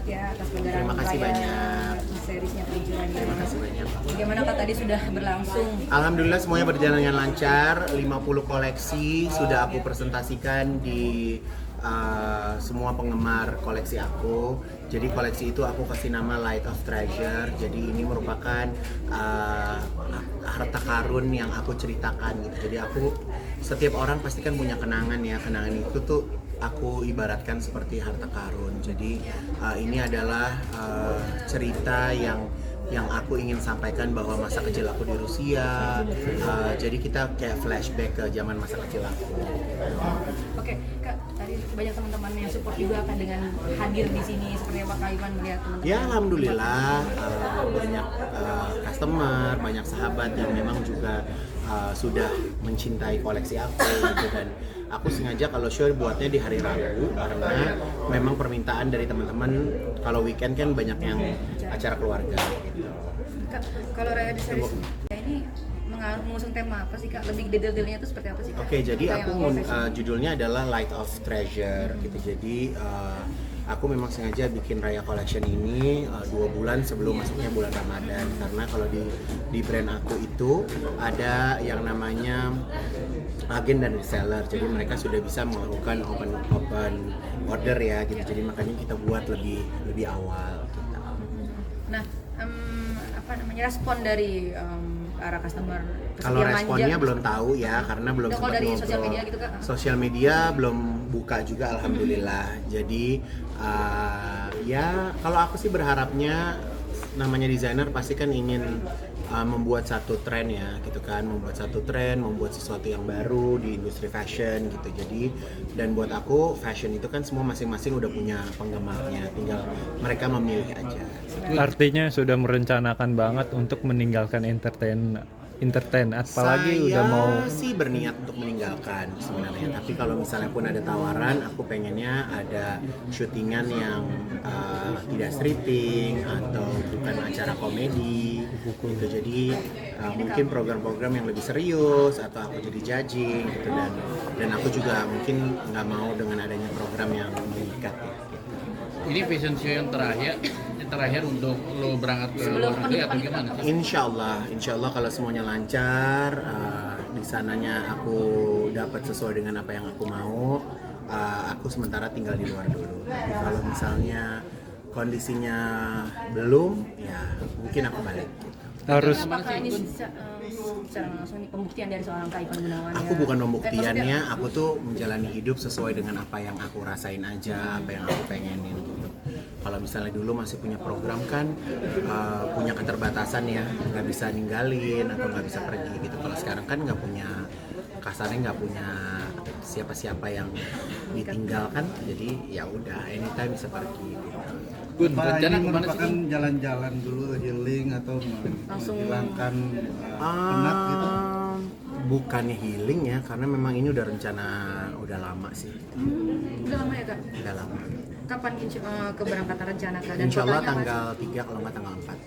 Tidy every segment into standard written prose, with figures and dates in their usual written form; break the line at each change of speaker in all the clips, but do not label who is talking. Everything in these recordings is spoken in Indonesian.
banget ya atas penyelenggaraan
Terima kasih banyak.
seriesnya Kejujurannya.
Terima kasih banyak.
Bagaimana Kak tadi sudah berlangsung?
Alhamdulillah semuanya berjalan dengan lancar. 50 koleksi sudah aku presentasikan di semua penggemar koleksi aku. Jadi koleksi itu aku kasih nama Light of Treasure. Jadi ini merupakan harta karun yang aku ceritakan gitu. Jadi setiap orang pasti kan punya kenangan ya. Kenangan itu tuh aku ibaratkan seperti harta karun. Jadi ini adalah cerita yang aku ingin sampaikan bahwa masa kecil aku di Rusia. Jadi kita kayak flashback ke zaman masa kecil aku.
Oke, Kak, tadi banyak teman-teman yang support juga kan dengan hadir di sini. Seperti apa Kak Iwan melihat teman-teman?
Ya alhamdulillah banyak customer, banyak sahabat yang memang juga sudah mencintai koleksi aku gitu. Dan aku sengaja kalau show buatnya di hari Rabu karena memang permintaan dari teman-teman kalau weekend kan banyak yang acara keluarga gitu.
Kak, kalau Raya di series ini mengusung tema apa sih Kak? Lebih detail-detailnya itu seperti apa sih Kak?
Oke, jadi
Apa
aku
yang
judulnya adalah Light of Treasure gitu. Jadi aku memang sengaja bikin Raya Collection ini 2 bulan sebelum masuknya bulan Ramadan, karena kalau di brand aku itu ada yang namanya agen dan reseller. Jadi mereka sudah bisa melakukan open order ya gitu. Jadi makanya kita buat lebih awal gitu.
Nah, apa namanya respon dari para customer?
Kalau
Kesekian
responnya
manja.
belum tahu ya, karena belum
Kalau
sempat
dari
ngobrol.
sosial media gitu, Kak?
Sosial media belum buka juga alhamdulillah. Jadi ya kalau aku sih berharapnya namanya desainer pasti kan ingin membuat satu tren ya gitu kan, membuat sesuatu yang baru di industri fashion gitu. Jadi dan buat aku fashion itu kan semua masing-masing udah punya penggemarnya, tinggal mereka memilih aja.
Artinya sudah merencanakan banget untuk meninggalkan entertain apalagi
Saya
udah mau
sih berniat untuk meninggalkan sebenarnya, tapi kalau misalnya pun ada tawaran, aku pengennya ada syutingan yang tidak stripping atau bukan acara komedi gitu. Jadi mungkin program-program yang lebih serius atau aku jadi judging gitu, dan aku juga mungkin nggak mau dengan adanya program yang mengikat ya, gitu.
Ini fashion show yang terakhir untuk lo berangkat ke luar negeri atau gimana sih?
Insya Allah kalau semuanya lancar, di sananya aku dapat sesuai dengan apa yang aku mau, aku sementara tinggal di luar dulu. Tapi kalau misalnya kondisinya belum, ya mungkin aku balik.
harus
Apakah ini secara langsung ini pembuktian dari seorang Kak Ivan Gunawan?
Aku bukan pembuktiannya,
maksudnya-
aku tuh menjalani hidup sesuai dengan apa yang aku rasain aja, apa yang aku pengenin gitu. Kalau misalnya dulu masih punya program kan, punya keterbatasan ya, nggak bisa ninggalin atau nggak bisa pergi gitu. Kalau sekarang kan kasarnya nggak punya siapa-siapa yang ditinggalkan, jadi ya udah anytime bisa pergi gitu.
Gun,
Apa
rencana
ini
kemana sih?
merupakan
Gun?
jalan-jalan dulu healing atau
Langsung-
menghilangkan penat gitu?
Bukannya healing ya, karena memang ini udah rencana udah lama sih,
Udah lama ya Kak?
udah lama.
Kapan keberangkatan rencana Kak? Dan
Insya Allah
kotanya apa?
tanggal 3 kalau nggak tanggal 4.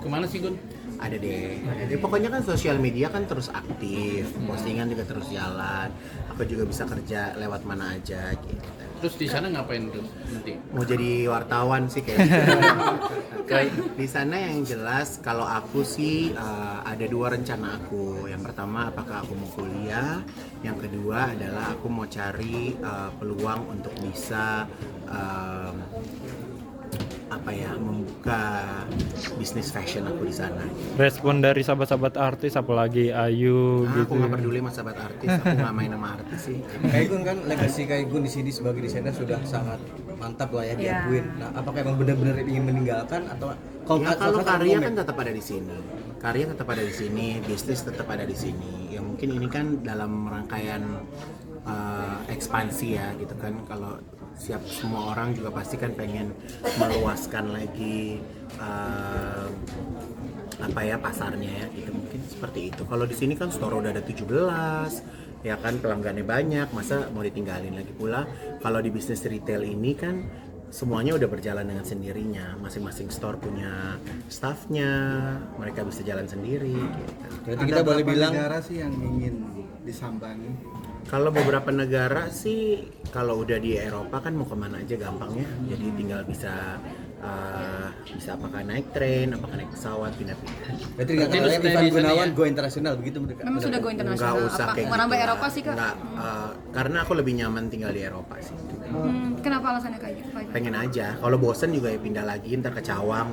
Kemana sih Gun?
Ada deh. Jadi pokoknya kan sosial media kan terus aktif, postingan juga terus jalan. Aku juga bisa kerja lewat mana aja gitu.
Terus di sana ngapain tuh nanti?
Mau jadi wartawan sih kayaknya. Di sana yang jelas kalau aku sih ada 2 rencana aku. Yang pertama apakah aku mau kuliah, yang kedua adalah aku mau cari peluang untuk bisa membuka bisnis fashion aku di sana.
respon dari sahabat-sahabat artis apalagi Ayu
Aku
gitu.
nggak peduli sama sahabat artis, aku nggak main sama artis sih.
Kaigun kan legasi Kaigun di sini sebagai desainer sudah sangat mantap lah ya diakuin. Nah, apakah emang benar-benar ingin meninggalkan atau
Ya, kalau
satu
karya
momen?
kan tetap ada di sini. Karya tetap ada di sini, bisnis tetap ada di sini. Ya mungkin ini kan dalam rangkaian ekspansi ya gitu kan. Kalau semua orang juga pasti kan pengen meluaskan lagi pasarnya ya gitu, mungkin seperti itu. Kalau di sini kan store udah ada 17 ya kan, pelanggannya banyak, masa mau ditinggalin lagi pula. Kalau di bisnis retail ini kan semuanya udah berjalan dengan sendirinya, masing-masing store punya staffnya, mereka bisa jalan sendiri gitu.
Berarti kita boleh bilang
negara sih yang ingin disambangi.
Kalau beberapa negara sih, kalau udah di Eropa kan mau kemana aja gampang ya, jadi tinggal bisa bisa apakah naik train, apakah naik pesawat, pindah-pindah.
Berarti nggak
Berarti lu
kayak
stay
Ivan
di sana
Gunawan
ya?
go internasional begitu mereka.
Memang sudah go
Nggak
internasional.
usah
Apa
kayak
merambah
gitu
Eropa
lah.
sih kak?
Nggak, karena aku lebih nyaman tinggal di Eropa sih.
Kenapa alasannya kayak gitu? Pak Ivan?
Pengen aja. Kalau bosen juga ya pindah lagi ntar ke Cawang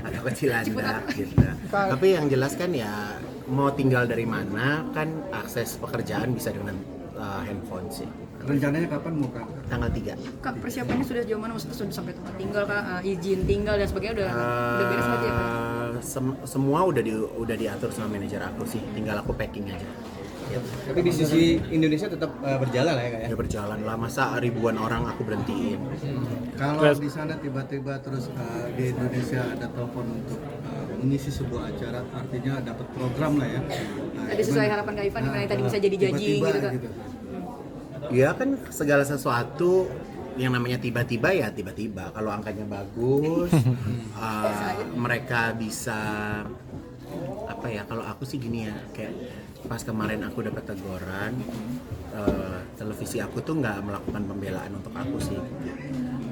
atau ke Cilandak gitu. Tapi yang jelas kan ya mau tinggal dari mana kan akses pekerjaan bisa dengan handphone sih.
Rencananya kapan mau Kak?
Tanggal 3.
Kak persiapannya sudah jauh mana? Maksudnya sudah sampai tempat tinggal kak, izin tinggal dan sebagainya udah beres berarti ya kak?
Semua udah diatur sama manajer aku sih. Tinggal aku packing aja.
Tapi di sisi Indonesia tetap berjalan lah ya kak ya.
Udah berjalan lah. Masa ribuan orang aku berhentiin.
Kalau di sana tiba-tiba terus di Indonesia ada telepon untuk mengisi sebuah acara, artinya dapat program lah ya.
Ada sesuai harapan Kak Ivan di mana tadi bisa jadi judging
tiba-tiba
gitu kak?
Ya kan segala sesuatu yang namanya tiba-tiba ya tiba-tiba. Kalau angkanya bagus, mereka bisa apa ya? Kalau aku sih gini ya, kayak pas kemarin aku dapat teguran, televisi aku tuh nggak melakukan pembelaan untuk aku sih.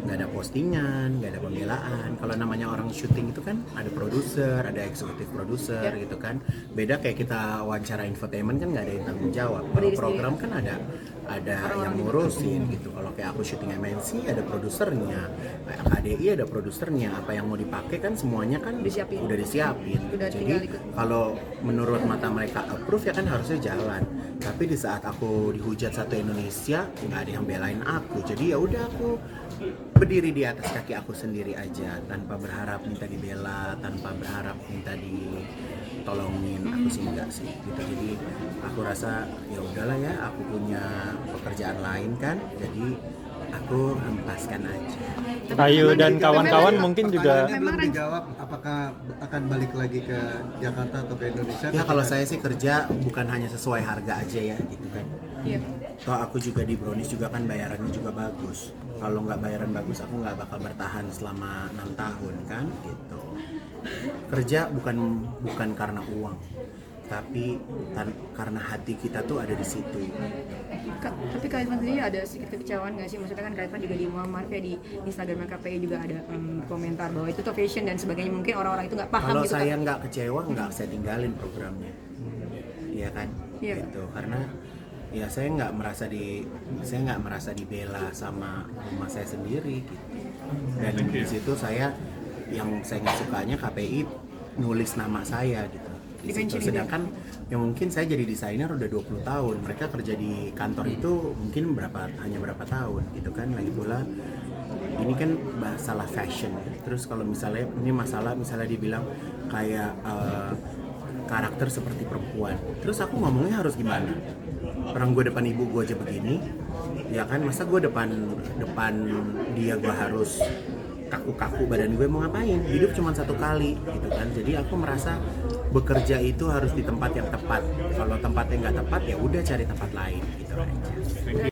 Nggak ada postingan, nggak ada pembelaan. Kalau namanya orang syuting itu kan ada produser, ada eksekutif produser gitu kan. Beda kayak kita wawancara infotainment kan nggak ada yang tanggung jawab. Kalau program kan ada yang ngurusin gitu. Kalau kayak aku syuting MNC ada produsernya, kayak KDI ada produsernya. Apa yang mau dipakai kan semuanya kan
Disiapin.
udah disiapin.
Udah
Jadi
tinggal ikut.
kalau menurut mata mereka approve ya kan harusnya jalan. Tapi di saat aku dihujat satu Indonesia nggak ada yang belain aku. Jadi ya udah aku berdiri di atas kaki aku sendiri aja tanpa berharap minta dibela, tanpa berharap minta ditolongin. Aku sih enggak sih gitu. Jadi aku rasa ya udahlah ya, aku punya pekerjaan lain kan, jadi aku hempaskan aja.
Ayu dan kawan-kawan mungkin juga
Pertanyaannya belum dijawab, apakah akan balik lagi ke Jakarta atau ke Indonesia?
Ya kalau saya sih kerja bukan hanya sesuai harga aja ya gitu kan.
Iya.
Toh aku juga di Brownies juga kan bayarannya juga bagus. Kalau nggak bayaran bagus aku nggak bakal bertahan selama 6 tahun kan gitu. Kerja bukan karena uang, tapi karena hati kita tuh ada di situ.
Kak, tapi Kak Ivan sendiri ada sedikit kekecewaan nggak sih? Maksudnya kan Kak Ivan juga di Muhammad ya di Instagram KPI juga ada komentar bahwa itu tuh fashion dan sebagainya. Mungkin orang-orang itu nggak paham
Kalau
gitu
saya
kan?
nggak kecewa nggak saya tinggalin programnya, iya kan?
Iya.
Gitu karena ya saya nggak merasa dibela sama rumah saya sendiri gitu. Dan di situ yang saya nggak sukanya KPI nulis nama saya gitu. Di situ.
Di-mention
Sedangkan yang mungkin saya jadi desainer udah 20 tahun, mereka kerja di kantor itu mungkin hanya berapa tahun gitu kan. Lagi pula ini kan masalah fashion. Terus kalau misalnya ini masalah misalnya dibilang kayak karakter seperti perempuan, terus aku ngomongnya harus gimana? Orang gue depan ibu gue aja begini, ya kan, masa gue depan dia gue harus kaku-kaku, badan gue mau ngapain? Hidup cuma satu kali gitu kan. Jadi aku merasa bekerja itu harus di tempat yang tepat. Kalau tempatnya nggak tepat ya udah cari tempat lain gitu aja.